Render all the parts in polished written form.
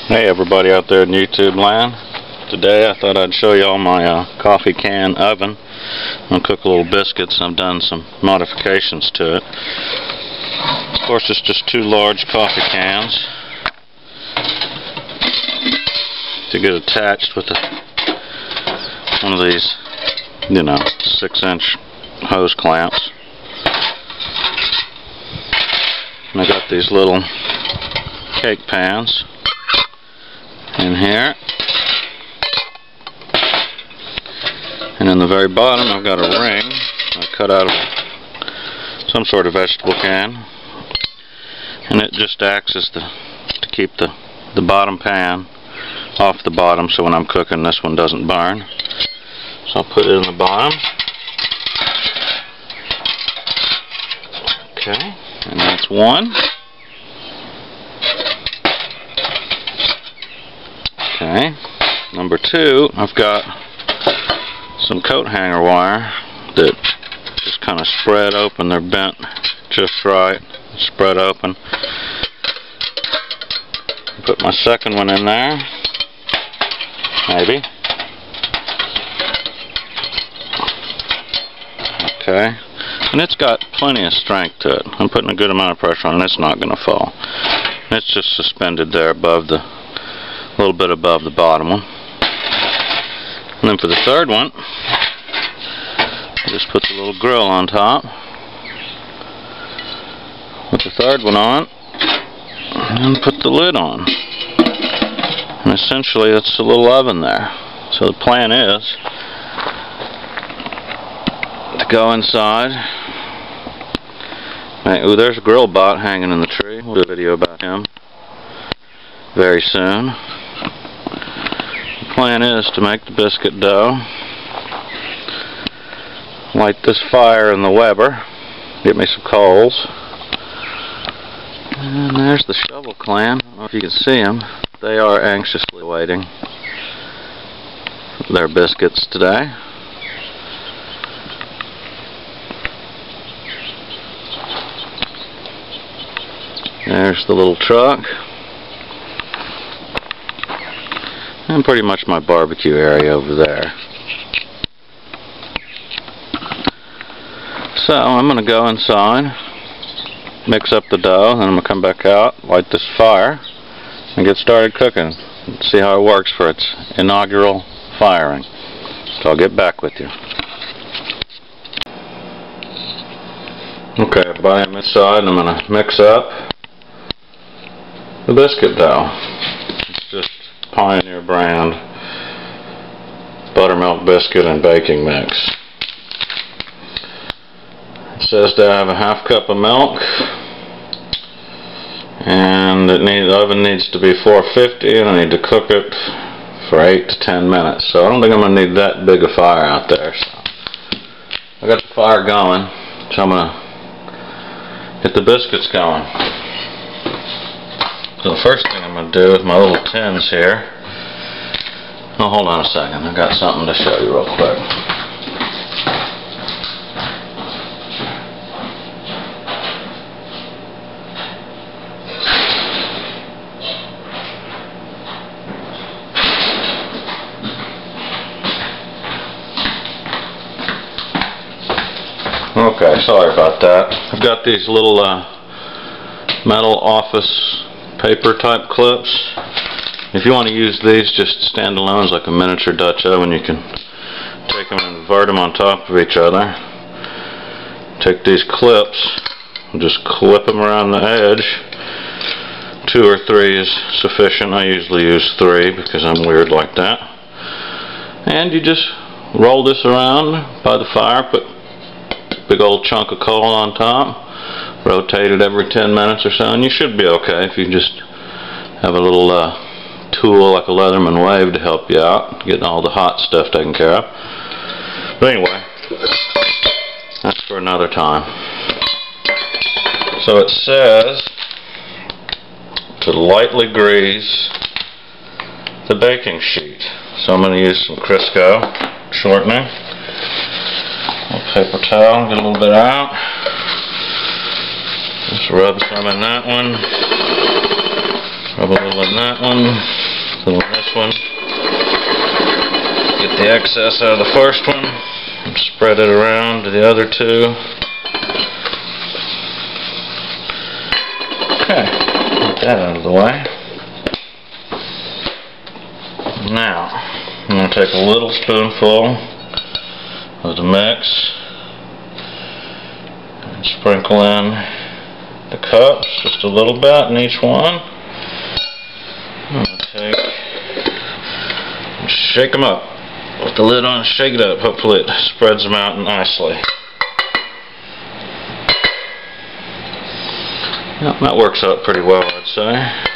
Hey everybody out there in YouTube land. Today I thought I'd show you all my coffee can oven. I'm going to cook a little biscuits. I've done some modifications to it. Of course it's just two large coffee cans to get attached with one of these, 6-inch hose clamps. And I got these little cake pans in here, and in the very bottom I've got a ring I cut out of some sort of vegetable can, and it just acts as to keep the bottom pan off the bottom, so when I'm cooking this one doesn't burn. So I'll put it in the bottom. Okay, and that's one. Okay, number two, I've got some coat hanger wire that just kind of spread open. They're bent just right, spread open. Put my second one in there, maybe. Okay, and it's got plenty of strength to it. I'm putting a good amount of pressure on it, and it's not going to fall. It's just suspended there above a little bit above the bottom one. And then for the third one, I just put the little grill on top. Put the third one on, and put the lid on. And essentially it's a little oven there. So the plan is to go inside. Ooh, there's a grill bot hanging in the tree. We'll do a video about him very soon. The plan is to make the biscuit dough, light this fire in the Weber, get me some coals, and there's the shovel clan. I don't know if you can see them. They are anxiously waiting for their biscuits today. There's the little truck. And pretty much my barbecue area over there. So I'm going to go inside, mix up the dough, and I'm going to come back out, light this fire, and get started cooking. See how it works for its inaugural firing. So I'll get back with you. Okay, everybody, I'm inside, and I'm going to mix up the biscuit dough. It's just Pioneer brand buttermilk biscuit and baking mix. It says to have a half cup of milk, and the oven needs to be 450, and I need to cook it for 8 to 10 minutes. So I don't think I'm going to need that big a fire out there. So I got the fire going, so I'm going to get the biscuits going. So the first thing I'm going to do with my little tins here, oh, hold on a second, I've got something to show you real quick. Okay, sorry about that. I've got these little metal office paper type clips. If you want to use these just standalone as like a miniature Dutch oven, you can take them and invert them on top of each other. Take these clips and just clip them around the edge. 2 or 3 is sufficient. I usually use 3 because I'm weird like that. And you just roll this around by the fire, put a big old chunk of coal on top. Rotate it every 10 minutes or so, and you should be okay if you just have a little tool like a Leatherman wave to help you out, getting all the hot stuff taken care of. But anyway, that's for another time. So it says to lightly grease the baking sheet. So I'm going to use some Crisco shortening. A paper towel, get a little bit out. Just rub some in that one, rub a little in that one, put on this one, get the excess out of the first one, and spread it around to the other two. Okay, get that out of the way. Now, I'm going to take a little spoonful of the mix and sprinkle in the cups, just a little bit in each one. I'm going to take and shake them up with the lid on, shake it up. Hopefully it spreads them out nicely. Yep, that works out pretty well, I'd say.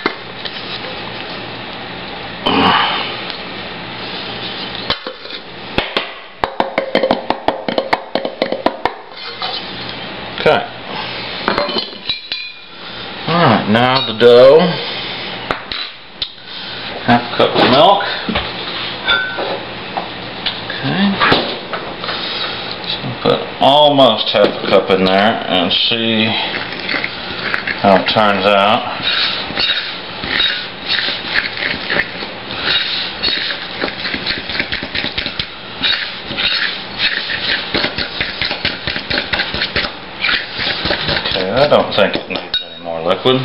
Okay. Alright, now the dough. Half a cup of milk. Okay. So I'll put almost half a cup in there and see how it turns out. I don't think it needs any more liquid.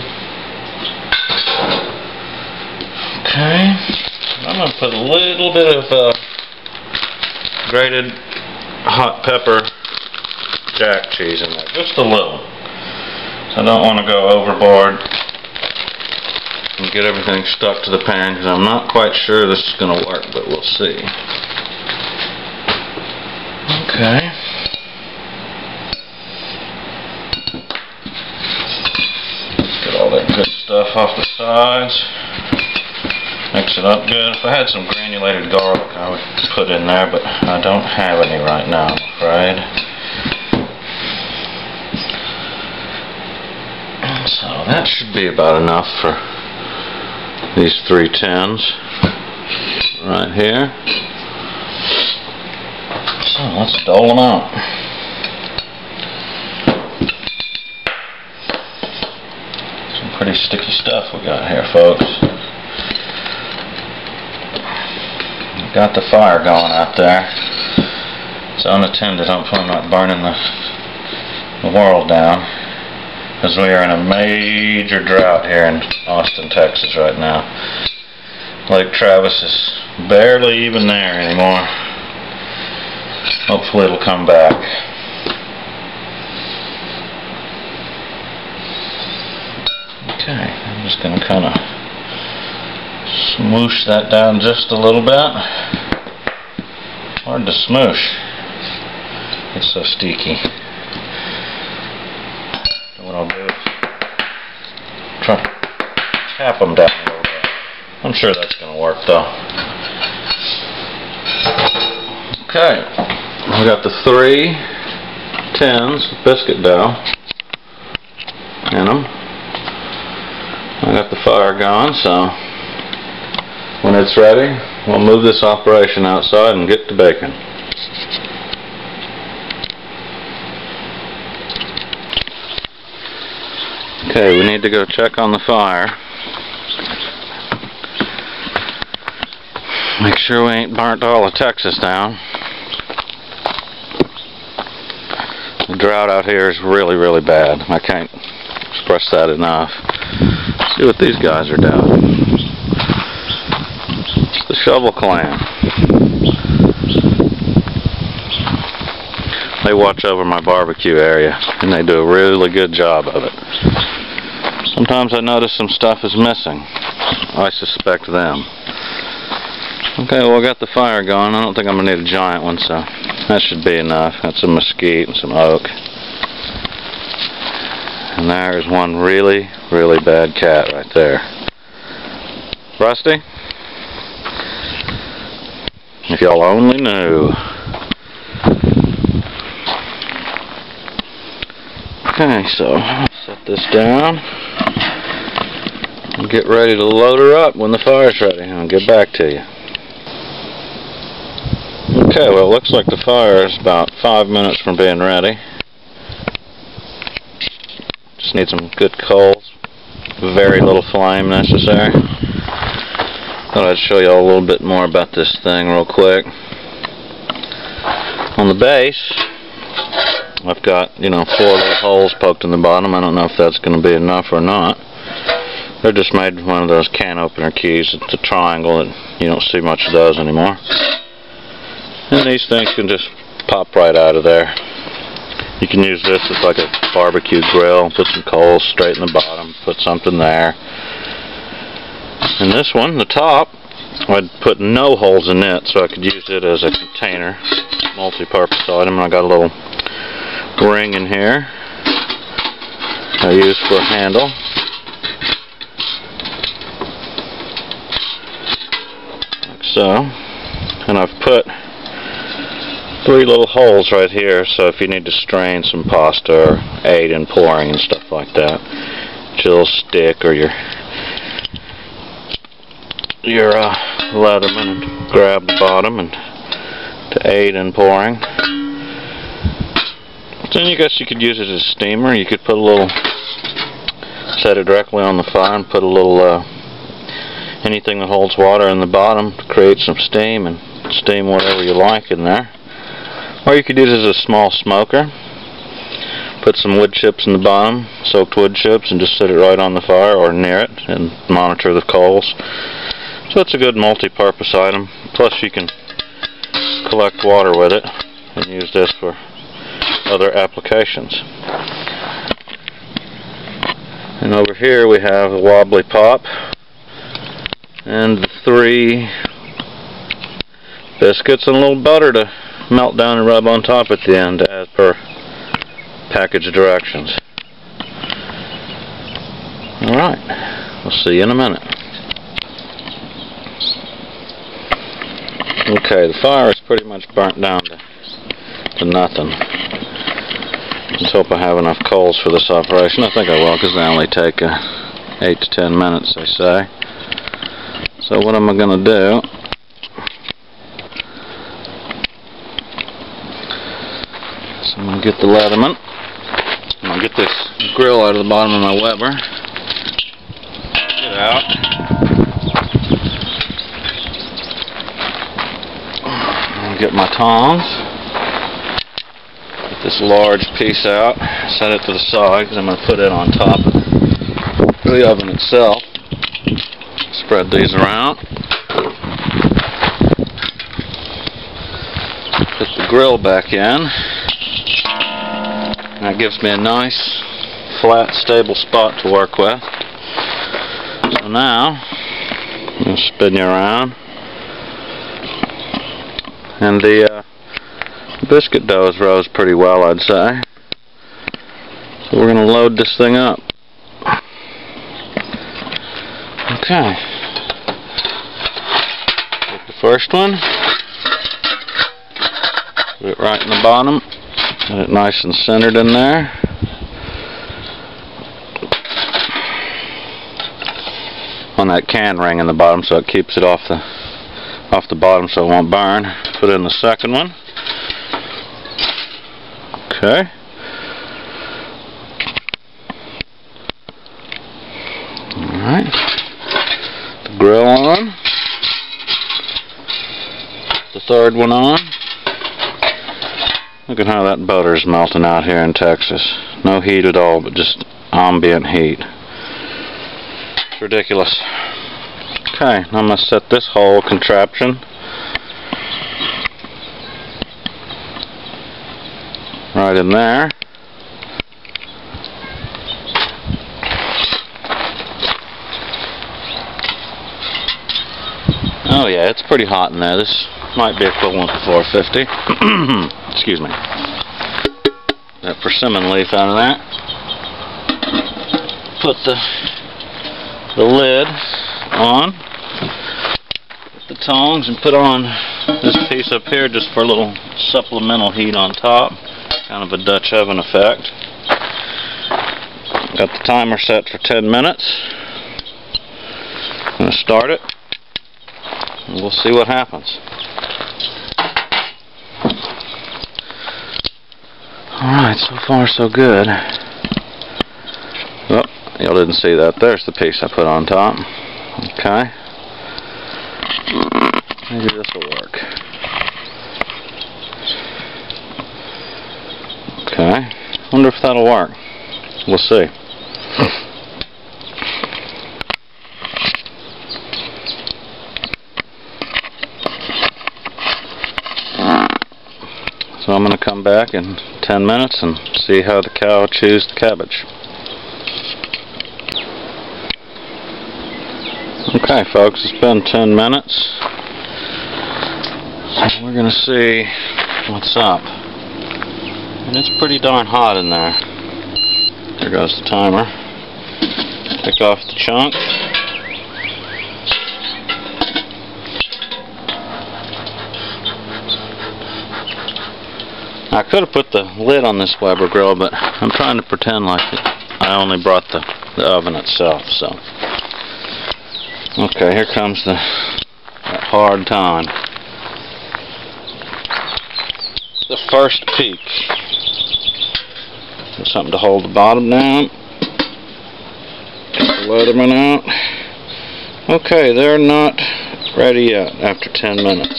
Okay, I'm going to put a little bit of grated hot pepper jack cheese in there, just a little. So I don't want to go overboard and get everything stuck to the pan, because I'm not quite sure this is going to work, but we'll see. Okay. Good stuff off the sides. Mix it up good. If I had some granulated garlic, I would put in there, but I don't have any right now, I'm afraid. So that should be about enough for these 3 tins right here. So let's dole them out. Pretty sticky stuff we got here, folks. Got the fire going out there. It's unattended. Hopefully I'm not burning the world down, because we are in a major drought here in Austin, Texas right now. Lake Travis is barely even there anymore. Hopefully it'll come back. Okay, I'm just going to kind of smoosh that down just a little bit. Hard to smoosh. It's so sticky. So what I'll do is try to tap them down a little bit. I'm sure that's going to work though. Okay, we got the 3 tins of biscuit dough in them. I got the fire going, so when it's ready, we'll move this operation outside and get to baking. Okay, we need to go check on the fire. Make sure we ain't burnt all of Texas down. The drought out here is really, really bad. I can't express that enough. See what these guys are doing. It's the Shovel Clan. They watch over my barbecue area, and they do a really good job of it. Sometimes I notice some stuff is missing. I suspect them. Okay, well, I got the fire going. I don't think I'm going to need a giant one, so that should be enough. Got some mesquite and some oak. And there is one really, really bad cat right there. Rusty? If y'all only knew. Okay, so set this down and get ready to load her up when the fire's ready. I'll get back to you. Okay, well, it looks like the fire is about 5 minutes from being ready. Just need some good coals, very little flame necessary. Thought I'd show you all a little bit more about this thing real quick. On the base, I've got, 4 little holes poked in the bottom. I don't know if that's going to be enough or not. They're just made with one of those can opener keys. It's a triangle, and you don't see much of those anymore. And these things can just pop right out of there. You can use this as like a barbecue grill. Put some coals straight in the bottom. Put something there. And this one, the top, I'd put no holes in it, so I could use it as a container, multi-purpose item. I got a little ring in here I use for a handle. Like so. And I've put 3 little holes right here, so if you need to strain some pasta or aid in pouring and stuff like that, your little stick or your Leatherman and grab the bottom and to aid in pouring. Then I guess you could use it as a steamer. You could put a little, set it directly on the fire and put a little anything that holds water in the bottom to create some steam and steam whatever you like in there. Or you could use it as a small smoker. Put some wood chips in the bottom, soaked wood chips, and just set it right on the fire or near it and monitor the coals. So it's a good multi-purpose item. Plus you can collect water with it and use this for other applications. And over here we have a wobbly pop and the 3 biscuits and a little butter to melt down and rub on top at the end as per package directions. Alright, we'll see you in a minute. Okay, the fire is pretty much burnt down to nothing. Let's hope I have enough coals for this operation. I think I will, because they only take 8 to 10 minutes, they say. So what am I going to do? So I'm going to get the Leatherman. I'm going to get this grill out of the bottom of my Weber. Get it out. Get my tongs, get this large piece out, set it to the side because I'm going to put it on top of the oven itself. Spread these around. Put the grill back in. That gives me a nice, flat, stable spot to work with. So now, I'm going to spin you around. And the biscuit dough has rose pretty well, I'd say. So we're going to load this thing up. Okay. Take the first one. Put it right in the bottom. Get it nice and centered in there. On that can ring in the bottom, so it keeps it off the bottom so it won't burn. Put in the second one. Okay. Alright. The grill on. The third one on. Look at how that butter is melting out here in Texas. No heat at all, but just ambient heat. It's ridiculous. Okay, now I'm going to set this whole contraption right in there. Oh yeah, it's pretty hot in there. This might be equivalent to 450. Excuse me. That persimmon leaf out of that. Put the lid on. Put the tongs and put on this piece up here just for a little supplemental heat on top. Kind of a Dutch oven effect. Got the timer set for 10 minutes. I'm going to start it. And we'll see what happens. Alright, so far so good. Oh, y'all didn't see that. There's the piece I put on top. Okay. Maybe this will work. Okay. Wonder if that'll work. We'll see. So I'm going to come back in 10 minutes and see how the cow chews the cabbage. Okay folks, it's been 10 minutes. So we're going to see what's up. And it's pretty darn hot in there. There goes the timer. Take off the chunk. I could have put the lid on this Weber grill, but I'm trying to pretend like I only brought the oven itself. So, okay, here comes that hard time. The first peak. There's something to hold the bottom down. Get the letterman out. Okay, they're not ready yet after 10 minutes.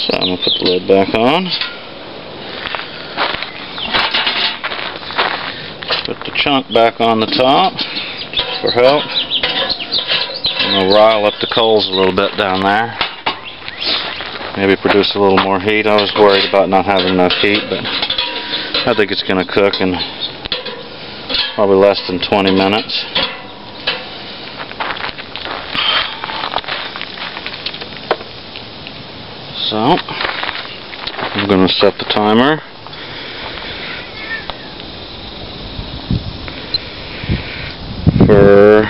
So I'm going to put the lid back on. Put the chunk back on the top, just for help. I'm going to rile up the coals a little bit down there. Maybe produce a little more heat. I was worried about not having enough heat, but I think it's going to cook in probably less than 20 minutes. So, I'm going to set the timer. For,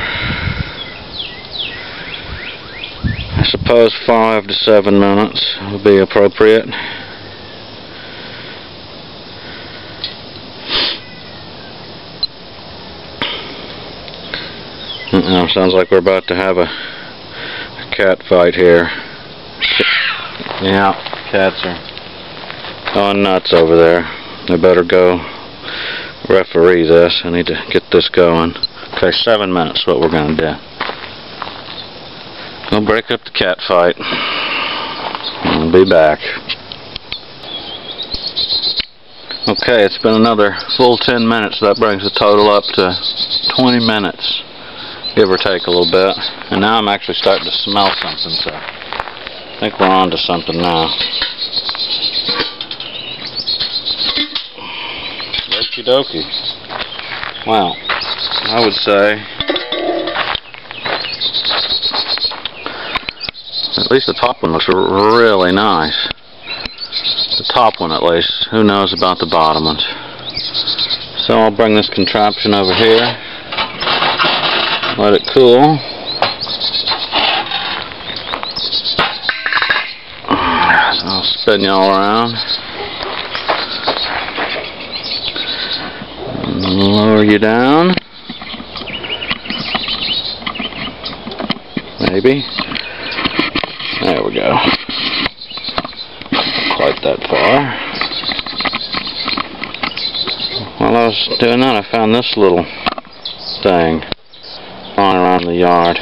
I suppose, 5 to 7 minutes would be appropriate. Sounds like we're about to have a cat fight here. Yeah, cats are going nuts over there. They better go referee this. I need to get this going. Okay, 7 minutes what we're going to do. We'll break up the cat fight. I'll be back. Okay, it's been another full 10 minutes. That brings the total up to 20 minutes, give or take a little bit. And now I'm actually starting to smell something, so I think we're on to something now. Okie dokie. Wow. I would say at least the top one looks really nice. The top one at least. Who knows about the bottom ones. So I'll bring this contraption over here. Let it cool. I'll spin you all around. Lower you down. Maybe. There we go. Not quite that far. While I was doing that, I found this little thing lying around the yard.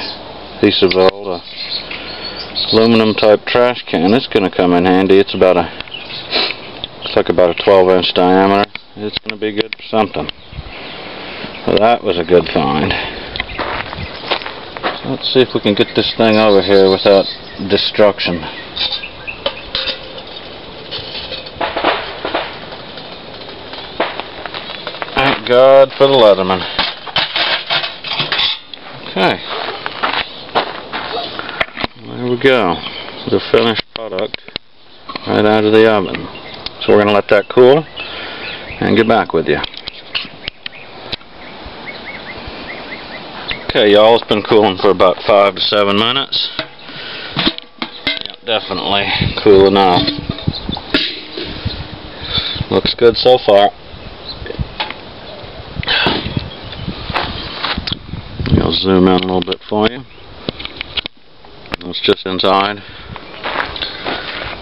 Piece of old aluminum type trash can. It's going to come in handy. It's about a, looks like about a 12-inch diameter. It's going to be good for something. Well, that was a good find. Let's see if we can get this thing over here without destruction. Thank God for the Leatherman. Okay. There we go. The finished product right out of the oven. So we're going to let that cool and get back with you. Okay, y'all, it's been cooling for about 5 to 7 minutes. Yep, definitely cool enough. Looks good so far. I'll zoom in a little bit for you. It's just inside.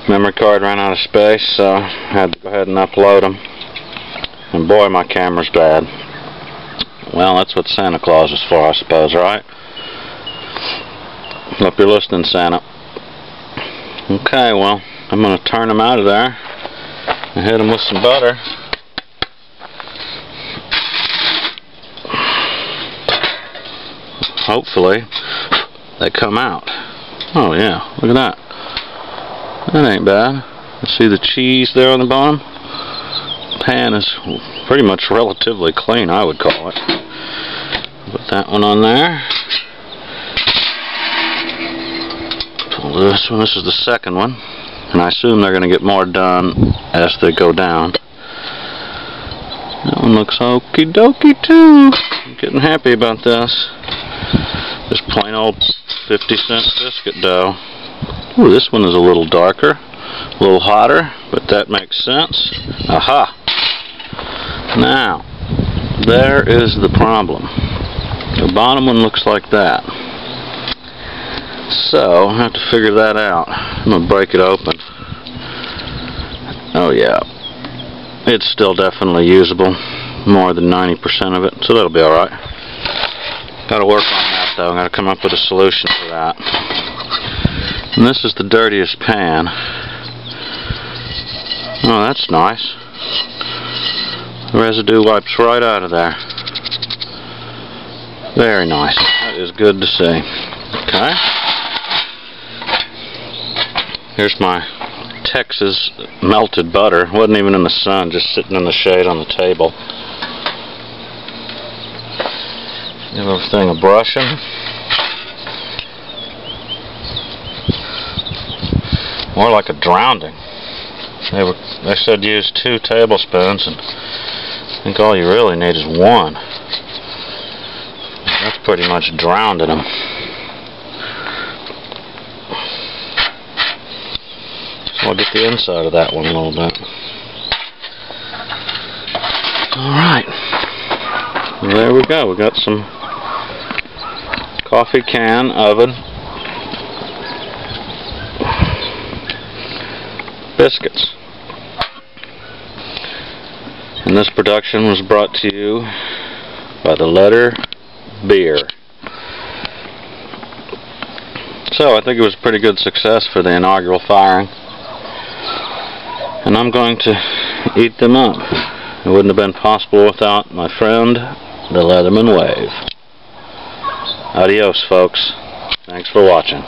Memory card ran out of space, so I had to go ahead and upload them. And boy, my camera's bad. Well, that's what Santa Claus is for, I suppose, right? Hope you're listening, Santa. Okay, well, I'm going to turn them out of there and hit them with some butter. Hopefully, they come out. Oh yeah, look at that. That ain't bad. You see the cheese there on the bottom? Pan is pretty much relatively clean, I would call it. Put that one on there. Pull this one. This is the second one. And I assume they're going to get more done as they go down. That one looks okie dokie too. I'm getting happy about this. Just plain old 50-cent biscuit dough. Ooh, this one is a little darker, a little hotter, but that makes sense. Aha! Now, there is the problem. The bottom one looks like that. So, I have to figure that out. I'm going to break it open. Oh yeah. It's still definitely usable. More than 90% of it, so that'll be alright. Gotta work on that though. I gotta come up with a solution for that. And this is the dirtiest pan. Oh, that's nice. The residue wipes right out of there. Very nice. That is good to see. Okay. Here's my Texas melted butter. Wasn't even in the sun, just sitting in the shade on the table. Give everything a brushing. More like a drowning. They said use 2 tablespoons, and I think all you really need is 1. That's pretty much drowned in them. So I'll get the inside of that one a little bit. Alright. Well, there we go. We got some coffee can oven biscuits. And this production was brought to you by the letter Beer. So I think it was a pretty good success for the inaugural firing. And I'm going to eat them up. It wouldn't have been possible without my friend, the Leatherman Wave. Adios, folks. Thanks for watching.